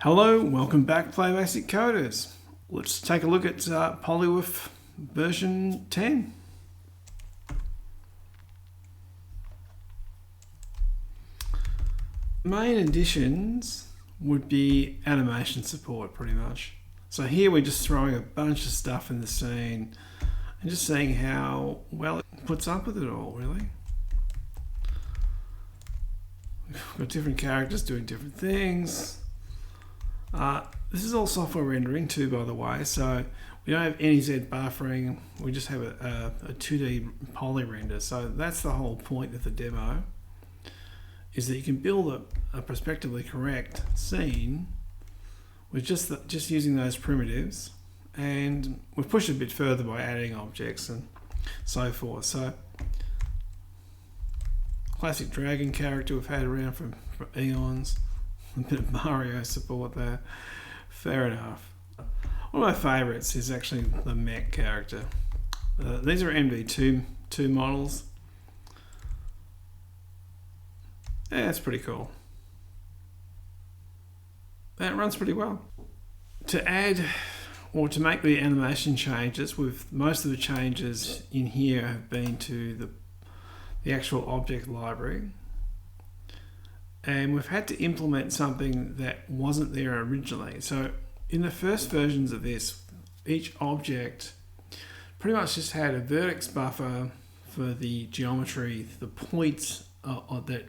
Hello, welcome back Play Basic Coders. Let's take a look at PolyWOLF version 10. Main additions would be animation support pretty much. So here we're just throwing a bunch of stuff in the scene and just seeing how well it puts up with it all, really. We've got different characters doing different things. This is all software rendering too, by the way, so we don't have any Z buffering, we just have a 2D poly render. So that's the whole point of the demo, is that you can build a prospectively correct scene with just using those primitives, and we've pushed it a bit further by adding objects and so forth. So classic dragon character we've had around for eons. A bit of Mario support there. Fair enough. One of my favourites is actually the mech character. These are MV2 models. Yeah, that's pretty cool. That runs pretty well. To add or to make the animation changes, with most of the changes in here have been to the actual object library. And we've had to implement something that wasn't there originally. So in the first versions of this, each object pretty much just had a vertex buffer for the geometry, the points that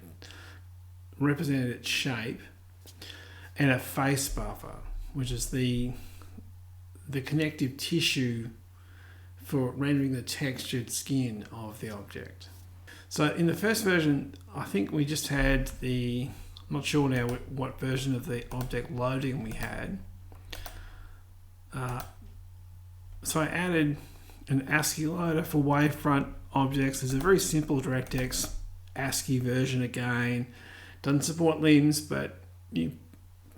represented its shape, and a face buffer, which is the connective tissue for rendering the textured skin of the object. So in the first version, I think we just had I'm not sure now what version of the object loading we had. So I added an ASCII loader for wavefront objects. There's a very simple DirectX ASCII version again. Doesn't support limbs, but you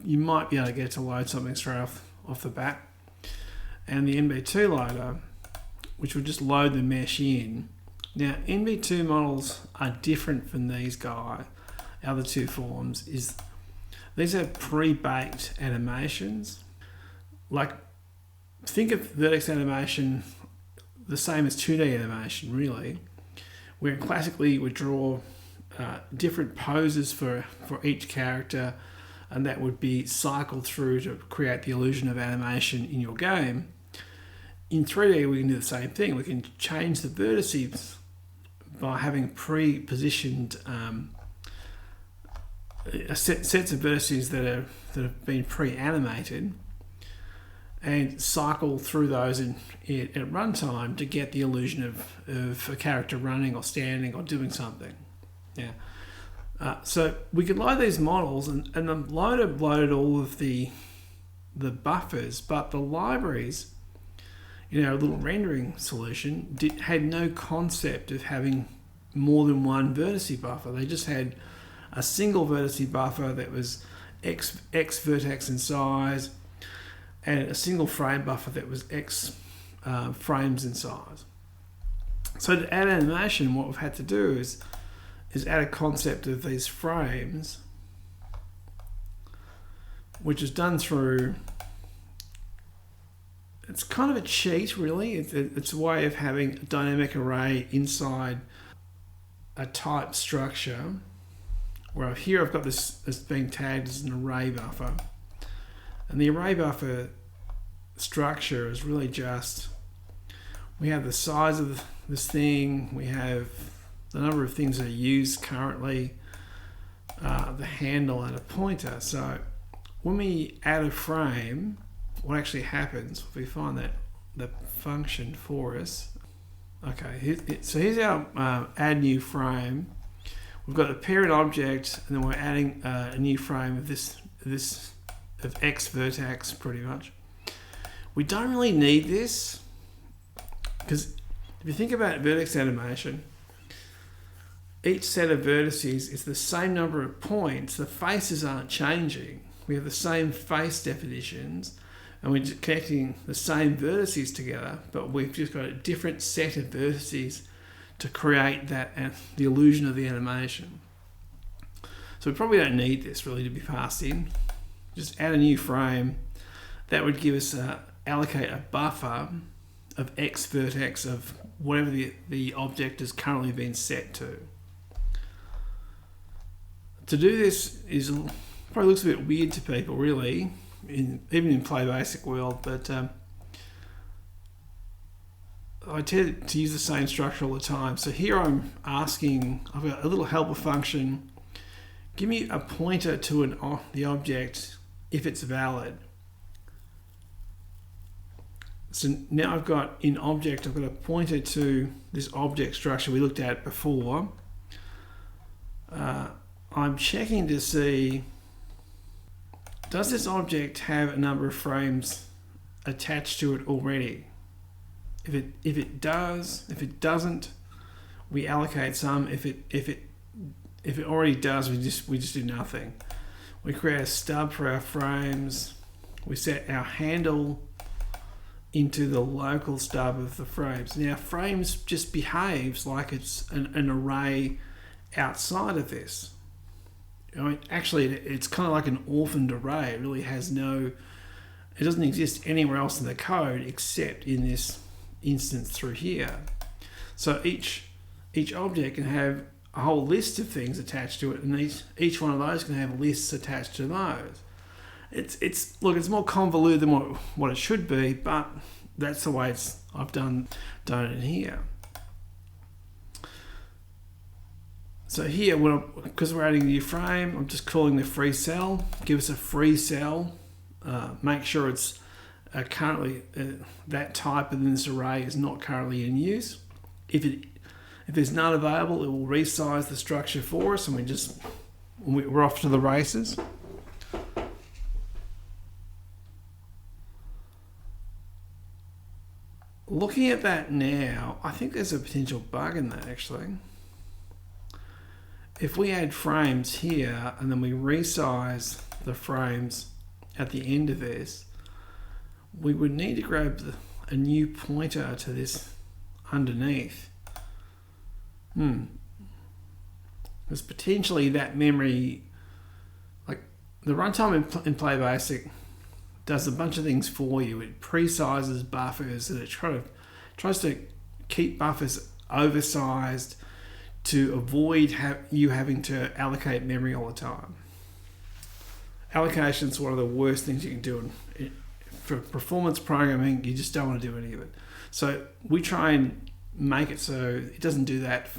might be able to get it to load something straight off the bat. And the NV2 loader, which would just load the mesh in. Now, NV2 models are different from these other two forms. These are pre-baked animations. Like, think of vertex animation the same as 2D animation, really, where classically we draw different poses for each character, and that would be cycled through to create the illusion of animation in your game. In 3D, we can do the same thing. We can change the vertices by having pre-positioned sets of vertices that have been pre-animated, and cycle through those at runtime to get the illusion of a character running or standing or doing something. Yeah. So we could load these models, and the loader loaded all of the buffers, but the libraries, our little rendering solution had no concept of having more than one vertex buffer. They just had a single vertex buffer that was X vertex in size, and a single frame buffer that was X frames in size. So to add animation, what we've had to do is add a concept of these frames, which is done through... It's kind of a cheat, really. It's a way of having a dynamic array inside a type structure, where here I've got this as being tagged as an array buffer. And the array buffer structure is really just, we have the size of this thing, we have the number of things that are used currently, the handle and a pointer. So when we add a frame, what actually happens if we find the function for us? Okay, so here's our add new frame. We've got the parent object, and then we're adding a new frame of this of X vertex, pretty much. We don't really need this, because if you think about vertex animation, each set of vertices is the same number of points. The faces aren't changing. We have the same face definitions, and we're just connecting the same vertices together, but we've just got a different set of vertices to create that the illusion of the animation. So we probably don't need this really to be passed in. just add a new frame. That would give us allocate a buffer of X vertex of whatever the object has currently been set to. To do this probably looks a bit weird to people, really, even in PlayBasic world, but I tend to use the same structure all the time. So here I'm asking, I've got a little helper function, give me a pointer to the object if it's valid. So now I've got in object, I've got a pointer to this object structure we looked at before. I'm checking to see, does this object have a number of frames attached to it already? If it does, if it doesn't, we allocate some. If it already does, we just do nothing. We create a stub for our frames. We set our handle into the local stub of the frames. Now frames just behaves like it's an array outside of this. I mean, actually, it's kind of like an orphaned array. It really has it doesn't exist anywhere else in the code except in this instance through here. So each object can have a whole list of things attached to it, and each one of those can have lists attached to those. It's more convoluted than what it should be, but that's the way I've done it in here. So here, because we're adding a new frame, I'm just calling the free cell. Give us a free cell. Make sure it's currently that type in this array is not currently in use. If there's none available, it will resize the structure for us, and we're off to the races. Looking at that now, I think there's a potential bug in that actually. If we add frames here and then we resize the frames at the end of this, we would need to grab a new pointer to this underneath. Because potentially that memory, like the runtime in PlayBasic does a bunch of things for you. It pre-sizes buffers, and it tries to keep buffers oversized to avoid you having to allocate memory all the time. Allocation is one of the worst things you can do. For performance programming, you just don't want to do any of it. So we try and make it so it doesn't do that,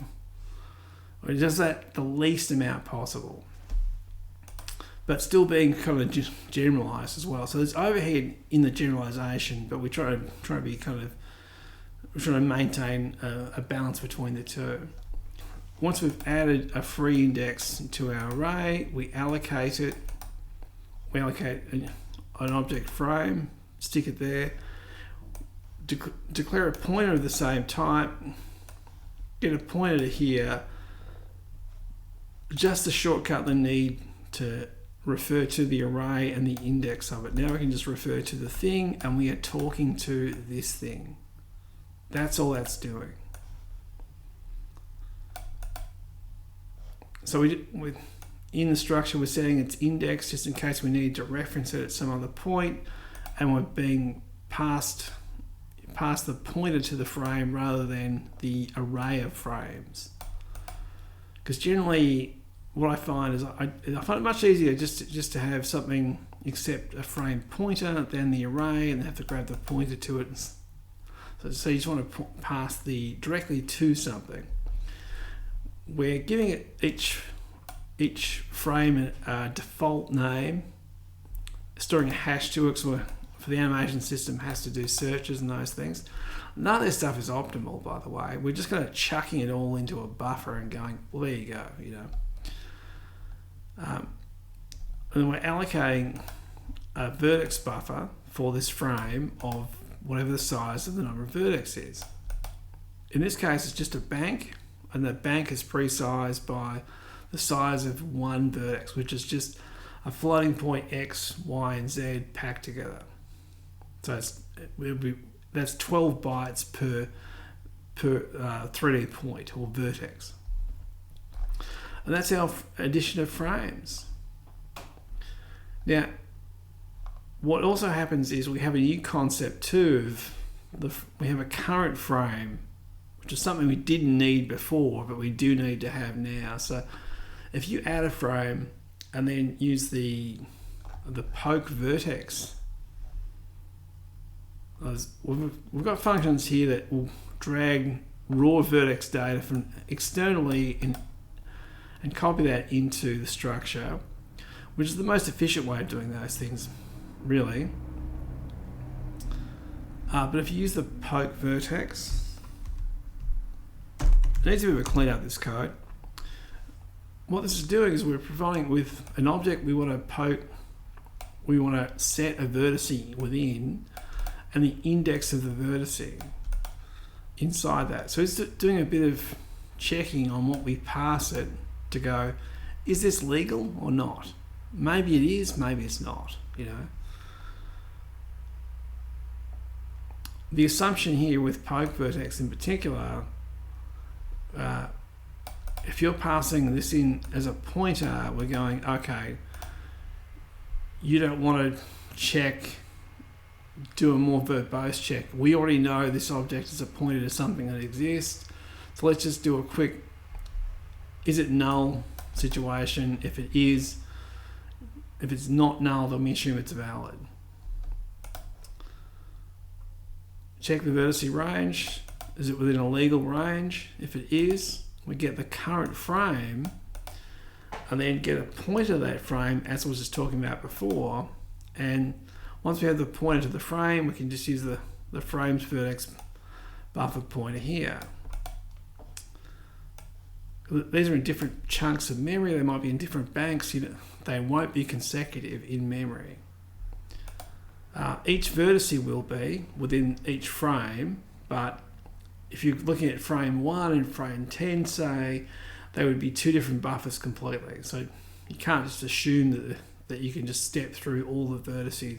or it does that the least amount possible, but still being kind of generalized as well. So there's overhead in the generalization, but we try to be we're trying to maintain a balance between the two. Once we've added a free index to our array, we allocate it. We allocate an object frame, stick it there, declare a pointer of the same type, get a pointer to here, just a shortcut the need to refer to the array and the index of it. Now we can just refer to the thing, and we are talking to this thing. That's all that's doing. So in the structure, we're setting its index just in case we need to reference it at some other point, and we're being passed the pointer to the frame rather than the array of frames. Because generally, what I find is I find it much easier just to have something accept a frame pointer than the array, and have to grab the pointer to it. So you just want to pass directly to something. We're giving it each frame a default name, storing a hash to it, so for the animation system has to do searches and those things. None of this stuff is optimal, by the way. We're just kind of chucking it all into a buffer and going, well, there you go, and then we're allocating a vertex buffer for this frame of whatever the size of the number of vertex is. In this case, it's just a bank, and the bank is pre-sized by the size of one vertex, which is just a floating point X, Y, and Z packed together. So that's 12 bytes per 3D point or vertex. And that's our addition of frames. Now, what also happens is we have a new concept too we have a current frame, which is something we didn't need before, but we do need to have now. So if you add a frame and then use the poke vertex, we've got functions here that will drag raw vertex data from externally and copy that into the structure, which is the most efficient way of doing those things, really. But if you use the poke vertex, it needs a bit of a clean up, this code. What this is doing is we're providing with an object we want to poke, we want to set a vertex within, and the index of the vertex inside that. So it's doing a bit of checking on what we pass it to go, is this legal or not? Maybe it is, maybe it's not, you know. The assumption here with poke vertex in particular, if you're passing this in as a pointer, we're going, okay, you don't want to check, do a more verbose check. We already know this object is a pointer to something that exists. So let's just do a quick, is it null situation? If it is, if it's not null, then we assume it's valid. Check the vertex range. Is it within a legal range? If it is, we get the current frame and then get a pointer to that frame, as I was just talking about before. And once we have the pointer to the frame, we can just use the frame's vertex buffer pointer here. These are in different chunks of memory. They might be in different banks. They won't be consecutive in memory. Each vertex will be within each frame, but if you're looking at frame 1 and frame 10, say, they would be two different buffers completely. So you can't just assume that you can just step through all the vertices,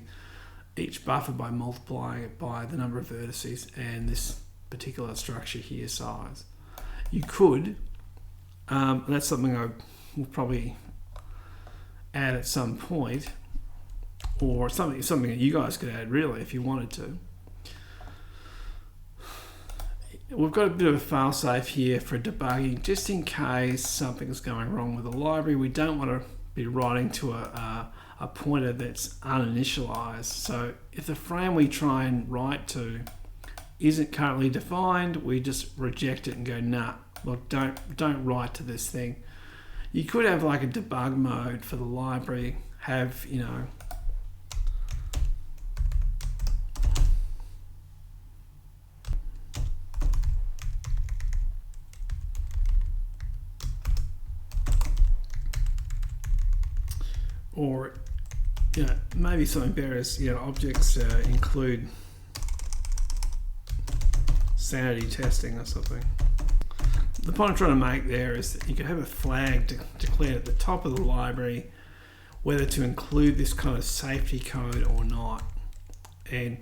each buffer, by multiplying it by the number of vertices and this particular structure here size. You could, that's something I will probably add at some point, or something that you guys could add really if you wanted to. We've got a bit of a fail-safe here for debugging, just in case something's going wrong with the library. We don't want to be writing to a pointer that's uninitialized. So if the frame we try and write to isn't currently defined, we just reject it and go, nah, look, don't write to this thing. You could have like a debug mode for the library, have, you know, or, you know, maybe something better is, you know, objects include sanity testing or something. The point I'm trying to make there is that you could have a flag declared at the top of the library whether to include this kind of safety code or not. And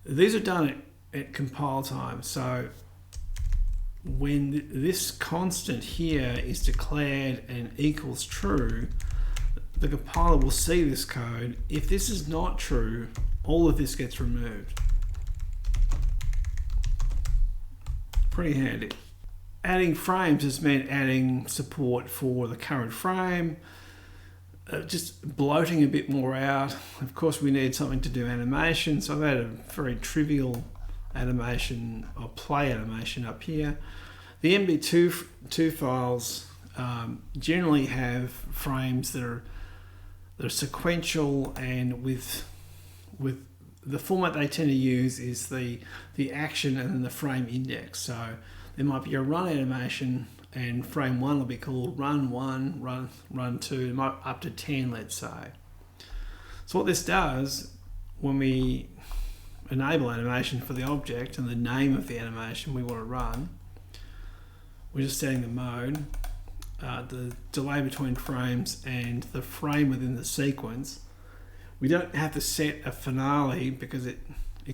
these are done at compile time. So when this constant here is declared and equals true, the compiler will see this code. If this is not true, all of this gets removed. Pretty handy. Adding frames has meant adding support for the current frame, just bloating a bit more out. Of course, we need something to do animation, so I've added a very trivial animation or play animation up here. The MB2 files generally have frames that are sequential, and with the format they tend to use is the action and then the frame index. So there might be a run animation and frame 1 will be called run 1, run 2, up to 10, let's say. So what this does, when we enable animation for the object and the name of the animation we want to run, we're just setting the mode, the delay between frames and the frame within the sequence. We don't have to set a finale because it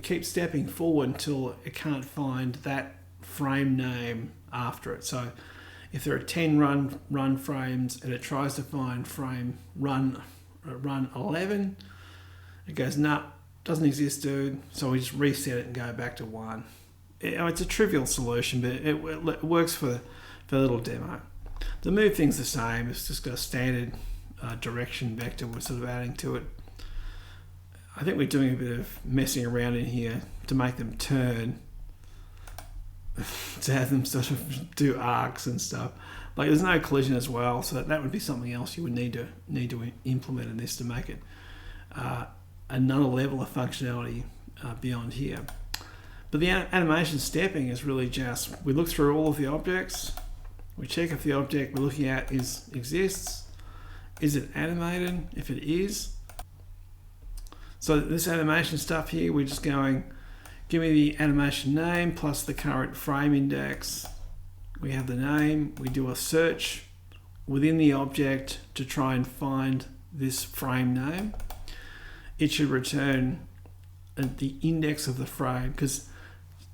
keeps stepping forward until it can't find that frame name after it. So if there are 10 run frames and it tries to find frame run 11, It goes, nah, doesn't exist, dude. So we just reset it and go back to 1. It's a trivial solution, but it works for a little demo. The move thing's the same. It's just got a standard direction vector we're sort of adding to it. I think we're doing a bit of messing around in here to make them turn, to have them sort of do arcs and stuff. Like there's no collision as well, so that would be something else you would need to implement in this to make it another level of functionality beyond here. But the animation stepping is really just, we look through all of the objects, we check if the object we're looking at exists, is it animated? If it is, so this animation stuff here, we're just going, give me the animation name plus the current frame index. We have the name, we do a search within the object to try and find this frame name. It should return the index of the frame, because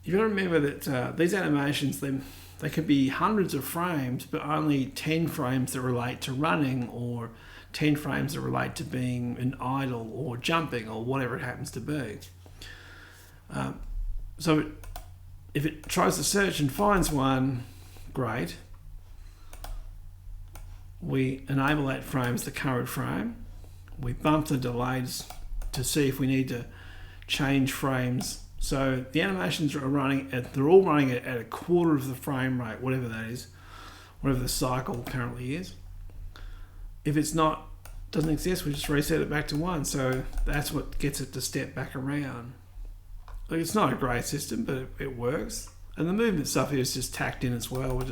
you've got to remember that these animations, they could be hundreds of frames, but only 10 frames that relate to running, or 10 frames that relate to being an idle or jumping or whatever it happens to be. So if it tries to search and finds one, great. We enable that frame as the current frame. We bump the delays to see if we need to change frames. So the animations are running they're all running at a quarter of the frame rate, whatever that is, whatever the cycle currently is. If it's not, doesn't exist, we just reset it back to 1. So that's what gets it to step back around. Like, it's not a great system, but it works. And the movement stuff here is just tacked in as well.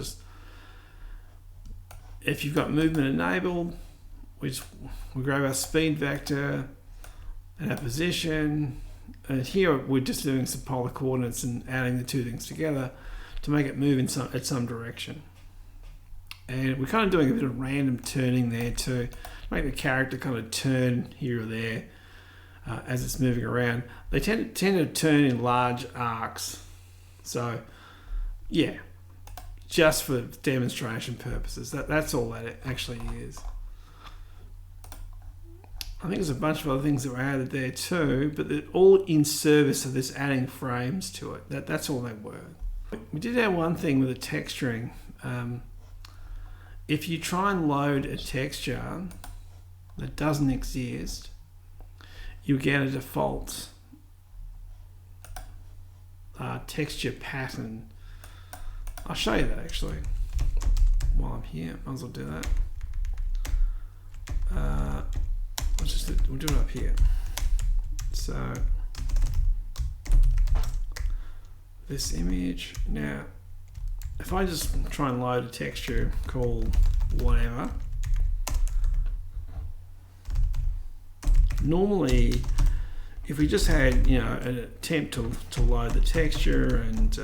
If you've got movement enabled, we grab our speed vector and our position. And here we're just doing some polar coordinates and adding the two things together to make it move at some direction. And we're kind of doing a bit of random turning there to make the character kind of turn here or there as it's moving around. They tend to turn in large arcs. So yeah, just for demonstration purposes. That's all that it actually is. I think there's a bunch of other things that were added there too, but they're all in service of this adding frames to it. That's all they were. We did have one thing with the texturing. If you try and load a texture that doesn't exist, you get a default texture pattern. I'll show you that actually while I'm here. Might as well do that. We'll do it up here. So this image. Now, if I just try and load a texture called whatever, normally if we just had an attempt to load the texture and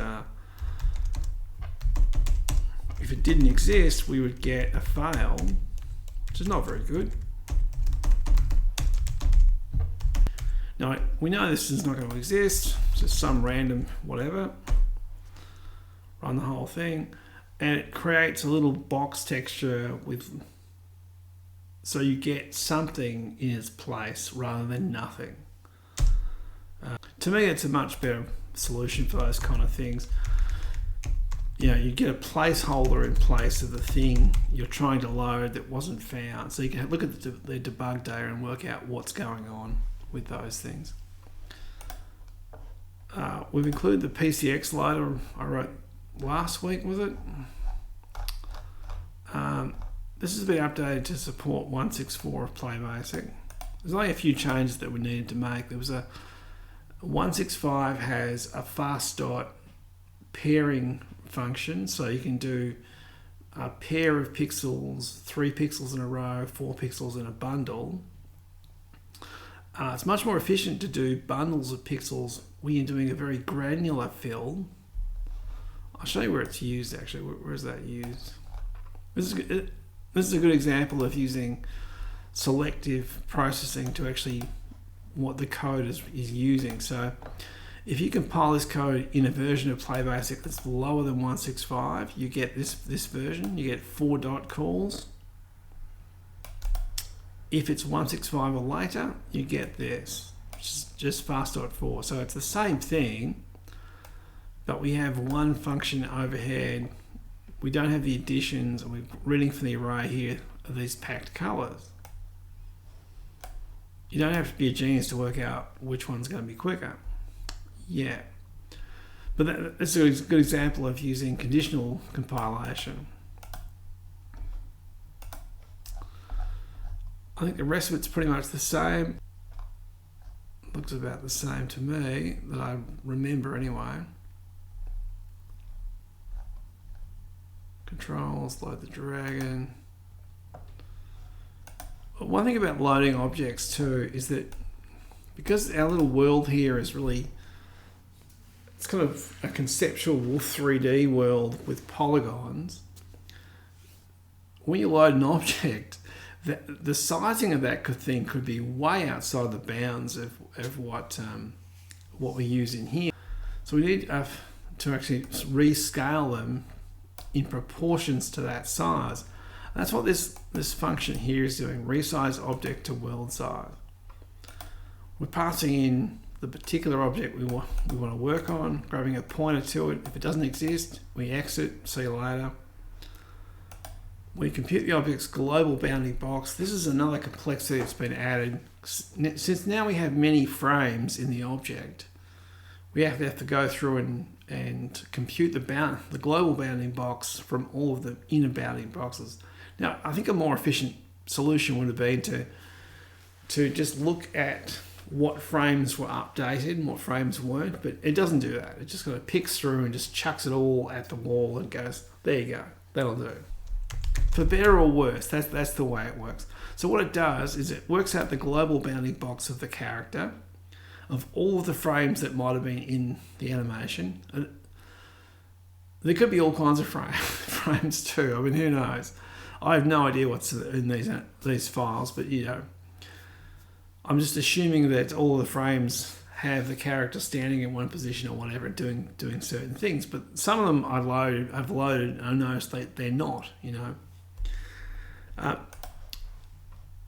if it didn't exist, we would get a fail, which is not very good. Now, we know this is not going to exist, it's just some random whatever. Run the whole thing, and it creates a little box texture so you get something in its place rather than nothing. To me, it's a much better solution for those kind of things. You get a placeholder in place of the thing you're trying to load that wasn't found, so you can look at the debug data and work out what's going on with those things. We've included the PCX loader I wrote last week, was it? This has been updated to support 1.6.4 of PlayBasic. There's only a few changes that we needed to make. There was 1.6.5 has a fast dot pairing function, so you can do a pair of pixels, 3 pixels in a row, 4 pixels in a bundle. It's much more efficient to do bundles of pixels when you're doing a very granular fill. I'll show you where it's used actually. Where is that used? This is a good example of using selective processing to actually what the code is using. So if you compile this code in a version of PlayBasic that's lower than 1.6.5, you get this version. You get 4 dot calls. If it's 1.6.5 or later, you get this. just fast.for. So it's the same thing, but we have one function overhead. We don't have the additions, and we're reading from the array here of these packed colors. You don't have to be a genius to work out which one's going to be quicker. Yeah. But that's a good example of using conditional compilation. I think the rest of it's pretty much the same. Looks about the same to me, that I remember anyway. Controls, load the dragon. One thing about loading objects too is that because our little world here is really, it's kind of a conceptual 3D world with polygons. When you load an object, the sizing of that thing could be way outside the bounds of what we use in here. So we need to actually rescale them in proportions to that size. That's what this function here is doing, resize object to world size. We're passing in the particular object we want to work on, grabbing a pointer to it. If it doesn't exist, we exit, see you later. We compute the object's global bounding box. This is another complexity that's been added. Since now we have many frames in the object, we have to go through and compute the global bounding box from all of the inner bounding boxes. Now, I think a more efficient solution would have been to just look at what frames were updated and what frames weren't, but it doesn't do that. It just kind of picks through and just chucks it all at the wall and goes, there you go, that'll do. For better or worse, that's the way it works. So what it does is it works out the global bounding box of the character, of all of the frames that might have been in the animation. There could be all kinds of frames too. I mean, who knows? I have no idea what's in these files, but you know, I'm just assuming that all of the frames have the character standing in one position or whatever, doing certain things. But some of them I've loaded, and I noticed they're not. You know,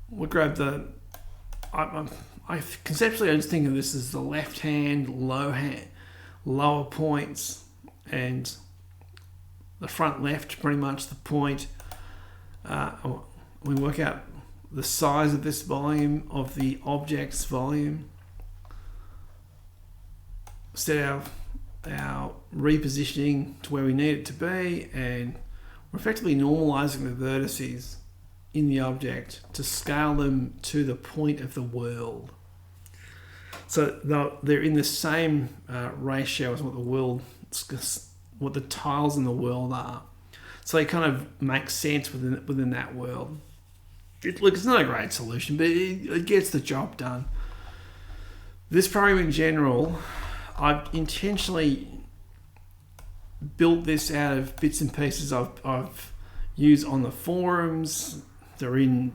we'll grab the. I conceptually I just think of this as the left hand, lower points, and the front left pretty much the point. We work out the size of this volume of the object's volume. Set our repositioning to where we need it to be, and we're effectively normalizing the vertices in the object to scale them to the point of the world. So they're in the same ratio as what the tiles in the world are. So they kind of make sense within that world. Look, it's not a great solution, but it gets the job done. This program in general, I've intentionally built this out of bits and pieces I've used on the forums. They're in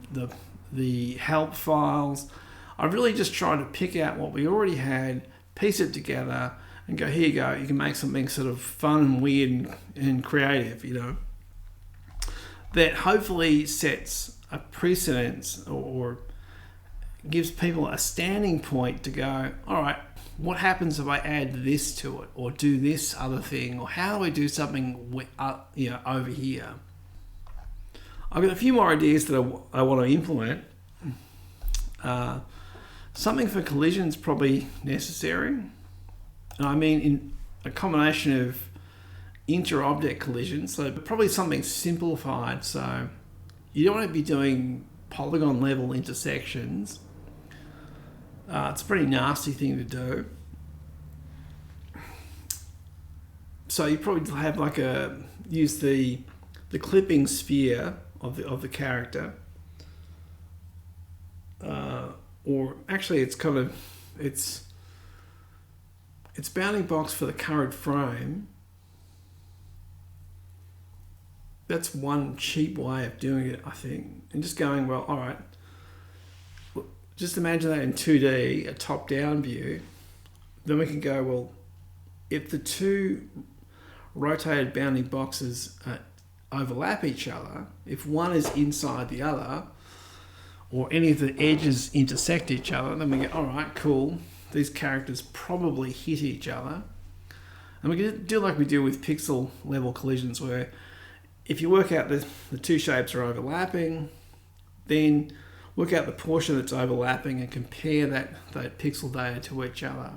the help files. I really just tried to pick out what we already had, piece it together, and go, here you go. You can make something sort of fun and weird and creative, you know, that hopefully sets a precedence or gives people a standing point to go, all right, what happens if I add this to it or do this other thing, or how do I do something over here? I've got a few more ideas that I want to implement. Something for collisions probably necessary. And I mean in a combination of inter-object collisions, so probably something simplified. So you don't want to be doing polygon level intersections. It's a pretty nasty thing to do. So you probably have use the clipping sphere of the character, or actually it's bounding box for the current frame. That's one cheap way of doing it, I think. And just going, well, all right, just imagine that in 2D, a top-down view. Then we can go, well, if the two rotated bounding boxes overlap each other, if one is inside the other, or any of the edges intersect each other, then we go, all right, cool. these characters probably hit each other. And we can do like we do with pixel level collisions, where if you work out the two shapes are overlapping, then work out the portion that's overlapping and compare that pixel data to each other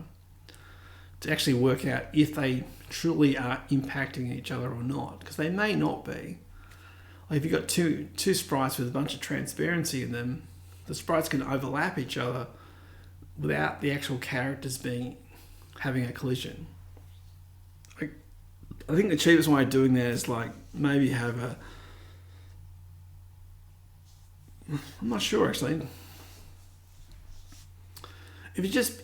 to actually work out if they truly are impacting each other or not, because they may not be. Like if you've got two sprites with a bunch of transparency in them, the sprites can overlap each other without the actual characters having a collision. I think the cheapest way of doing that is like maybe have I'm not sure actually. If you just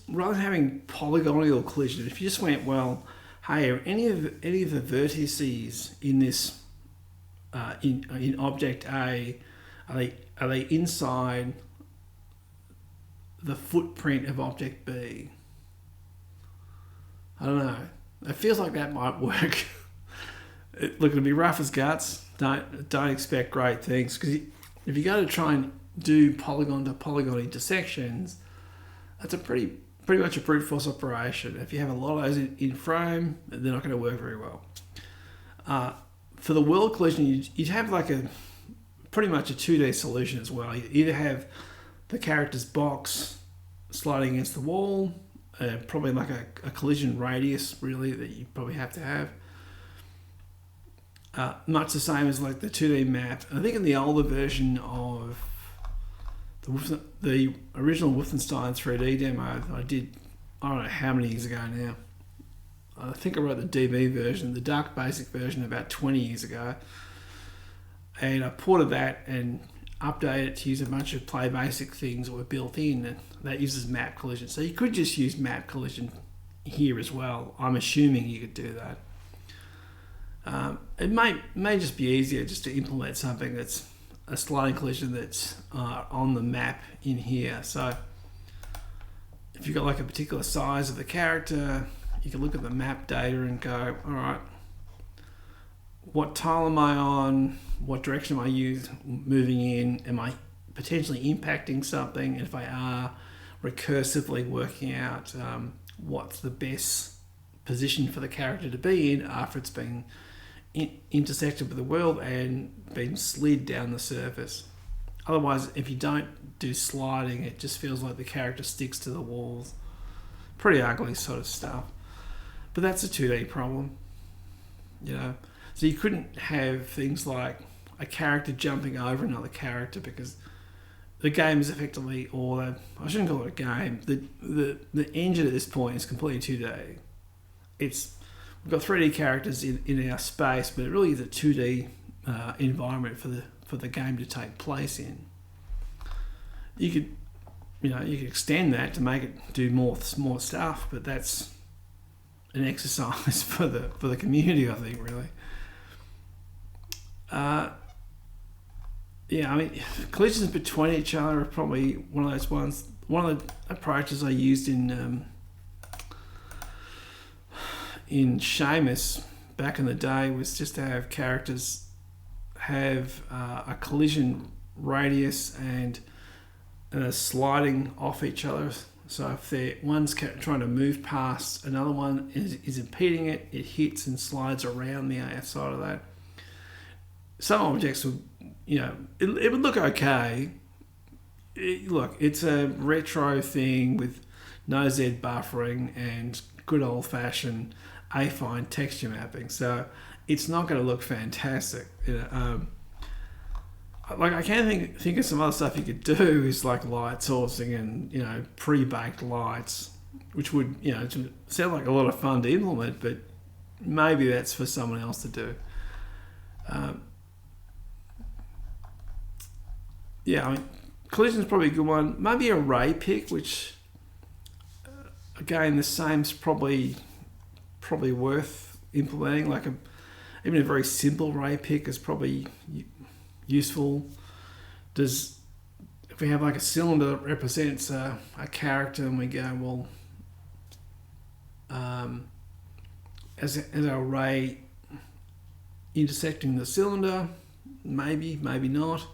rather than having polygonal collision, if you just went, well, hey, are any of the vertices in this in object A, are they inside the footprint of object B? I don't know. It feels like that might work. Look, it'll be rough as guts. Don't expect great things, because if you go to try and do polygon to polygon intersections, that's a pretty much a brute force operation. If you have a lot of those in frame, they're not going to work very well. For the world collision, you'd have like pretty much a 2D solution as well. You either have the character's box sliding against the wall, probably like a collision radius really that you probably have to have. Much the same as like the 2D map. I think in the older version of the original Wolfenstein 3D demo I did, I don't know how many years ago now. I think I wrote the DB version, the Dark Basic version, about 20 years ago. And I ported that and updated it to use a bunch of Play Basic things that were built in, and that uses map collision. So you could just use map collision here as well. I'm assuming you could do that. It may just be easier just to implement something that's a sliding collision that's on the map in here. So if you've got like a particular size of the character, you can look at the map data and go, all right, what tile am I on? What direction am I moving in? Am I potentially impacting something? And if I are, recursively working out what's the best position for the character to be in after it's been intersected with the world and been slid down the surface. Otherwise, if you don't do sliding, it just feels like the character sticks to the walls. Pretty ugly sort of stuff. But that's a 2D problem, you know. So you couldn't have things like a character jumping over another character, because the game is effectively, or I shouldn't call it a game, the engine at this point is completely 2D. We've got 3D characters in our space, but it really is a 2D environment for the game to take place in. You could extend that to make it do more stuff, but that's an exercise for the community, I think, really. Yeah, I mean, collisions between each other are probably one of those ones. One of the approaches I used in Seamus back in the day was just to have characters have a collision radius and sliding off each other. So if one's trying to move past another one is impeding it, it hits and slides around the outside of that. Some objects would, it would look okay. Look, it's a retro thing with no Z buffering and good old-fashioned affine texture mapping. So it's not going to look fantastic. Like I can think of some other stuff you could do is like light sourcing and pre-baked lights, which would sound like a lot of fun to implement, but maybe that's for someone else to do. Yeah, I mean, collision is probably a good one. Maybe a ray pick, which again the same's probably worth implementing. Like even a very simple ray pick is probably useful. If we have like a cylinder that represents a character and we go, well, as our ray intersecting the cylinder, maybe not.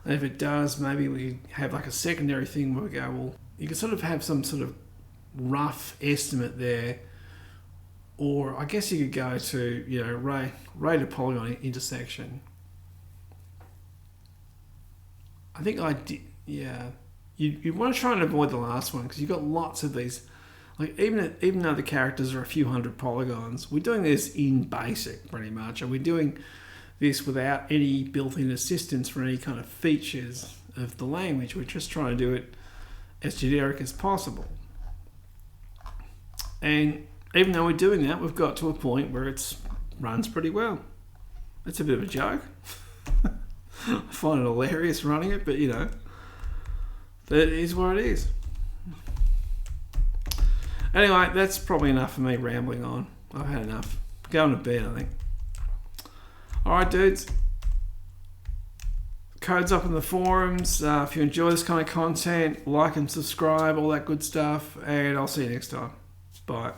And if it does, maybe we have like a secondary thing where we go, well, you can sort of have some sort of rough estimate there, or I guess you could go to, you know, ray to polygon intersection. I think I did, yeah. You want to try and avoid the last one because you've got lots of these. Like even though the characters are a few hundred polygons, we're doing this in BASIC pretty much, and we're doing this without any built-in assistance for any kind of features of the language. We're just trying to do it as generic as possible. And even though we're doing that, we've got to a point where it runs pretty well. It's a bit of a joke. I find it hilarious running it, but you know, that is what it is. Anyway, that's probably enough for me rambling on. I've had enough. Going to bed, I think. Alright, dudes. Code's up in the forums. If you enjoy this kind of content, like and subscribe, all that good stuff. And I'll see you next time. Bye.